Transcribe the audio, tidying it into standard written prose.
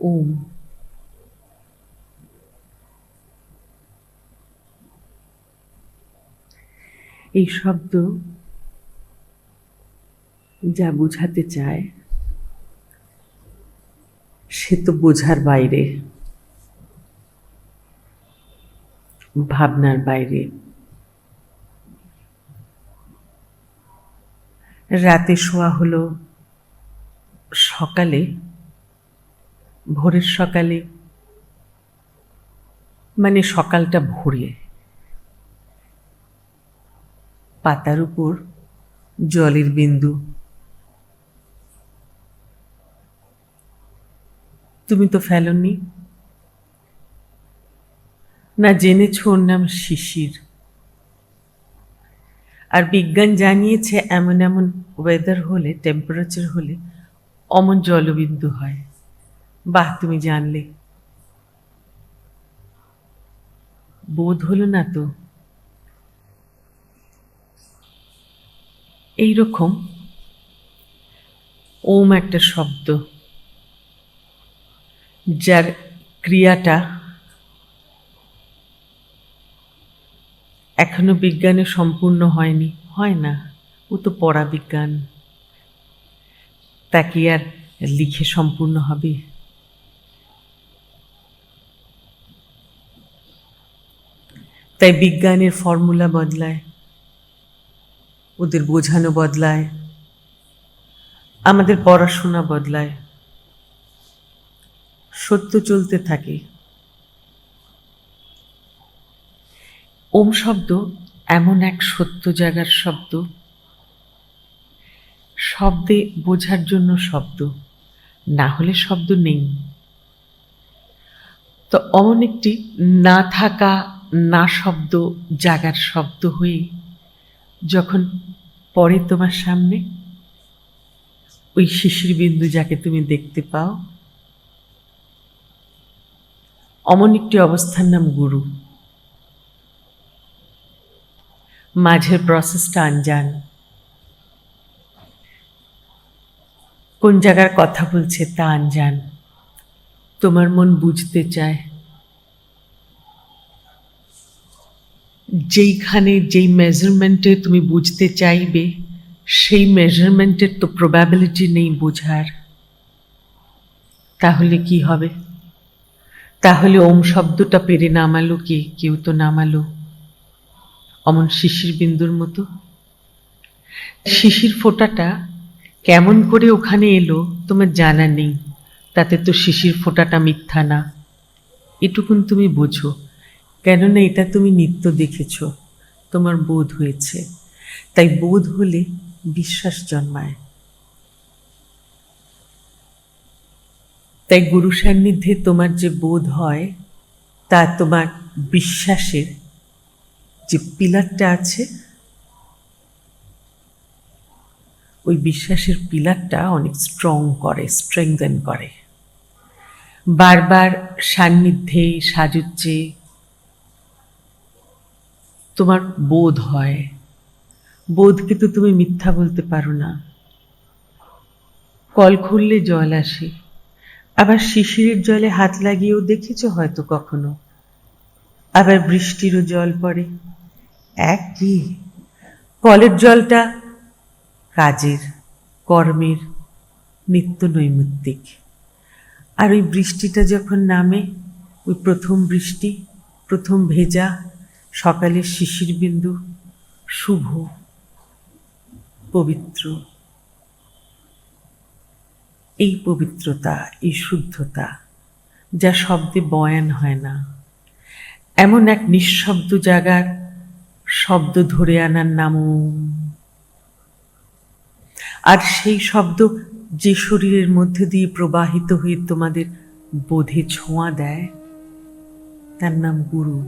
ওম। এই শব্দ যা বোঝাতে চায় সে তো বোঝার বাইরে, ভাবনার বাইরে। রাতে শোয়া হলো সকালে, ভোরের সকালে, মানে সকালটা ভোরে। পাতার উপর জলের বিন্দু। তুমি তো ফেলোনি, না জেনেছ ওর নাম শিশির। আর বিজ্ঞান জানিয়েছে এমন এমন ওয়েদার হলে, টেম্পারেচার হলে অমন জলবিন্দু হয়। বাহ, তুমি জানলে। বোধ হলো না তো? এইরকম ওম একটা শব্দ, যার ক্রিয়াটা এখনো বিজ্ঞানে সম্পূর্ণ হয়নি। হয় না, ও তো পড়া বিজ্ঞান, তা কি আর লিখে সম্পূর্ণ হবে? তাই বিজ্ঞানের ফর্মুলা বদলায়, ওদের বোঝানো বদলায়, আমাদের পড়াশোনা বদলায়, সত্য চলতে থাকে। ওম শব্দ এমন এক সত্য জায়গার শব্দ, শব্দে বোঝার জন্য শব্দ, না হলে শব্দ নেই। তো অমন একটি না থাকা, না শব্দ জাগার শব্দ হয়ে যখন পড়ে তোমার সামনে, ওই শিশির বিন্দু যাকে তুমি দেখতে পাও, অমন একটি অবস্থার নাম গুরু। মাঝের প্রসেসটা আনজান, কোন জায়গার কথা বলছে তা আনজান। তোমার মন বুঝতে চায়, যেইখানে যেই মেজারমেন্টে তুমি বুঝতে চাইবে, সেই মেজারমেন্টের তো প্রবাবিলিটি নেই বোঝার। তাহলে কি হবে? তাহলে ওম শব্দটা পেরে নামালো কে? কেউ তো নামালো, অমন শিশির বিন্দুর মতো। শিশির ফোঁটাটা কেমন করে ওখানে এলো তোমার জানা নেই, তাতে তো শিশির ফোঁটাটা মিথ্যা না, এটুকুন তুমি বোঝো। কেননা এটা তুমি নিত্য দেখেছ, তোমার বোধ হয়েছে। তাই বোধ হলে বিশ্বাস জন্মায়। তাই গুরু সান্নিধ্যে তোমার যে বোধ হয়, তা তোমার বিশ্বাসের যে পিলারটা আছে, ওই বিশ্বাসের পিলারটা অনেক স্ট্রং করে, স্ট্রেংথেন করে। বারবার সান্নিধ্যে সাজুজ্যে তোমার বোধ হয়। বোধকে তো তুমি মিথ্যা বলতে পারো না। কল খুললে জল আসে, আবার শিশিরের জলে হাত লাগিয়েও দেখেছ হয়তো কখনো। আবার বৃষ্টিরও জল পড়ে, একই। কলের জলটা কাজের, কর্মের, নিত্য নৈমিত্তিক। আর ওই বৃষ্টিটা যখন নামে, ওই প্রথম বৃষ্টি, প্রথম ভেজা সকালের শিশির বিন্দু, শুভ, পবিত্র। এই পবিত্রতা, এই শুদ্ধতা যা শব্দে বয়ান হয় না, এমন এক নিঃশব্দ জায়গার শব্দ ধরে আনার নাম ওম। আর সেই শব্দ যে শরীরের মধ্যে দিয়ে প্রবাহিত হয়ে তোমাদের বোধে ছোঁয়া দেয়, তার নাম গুরু।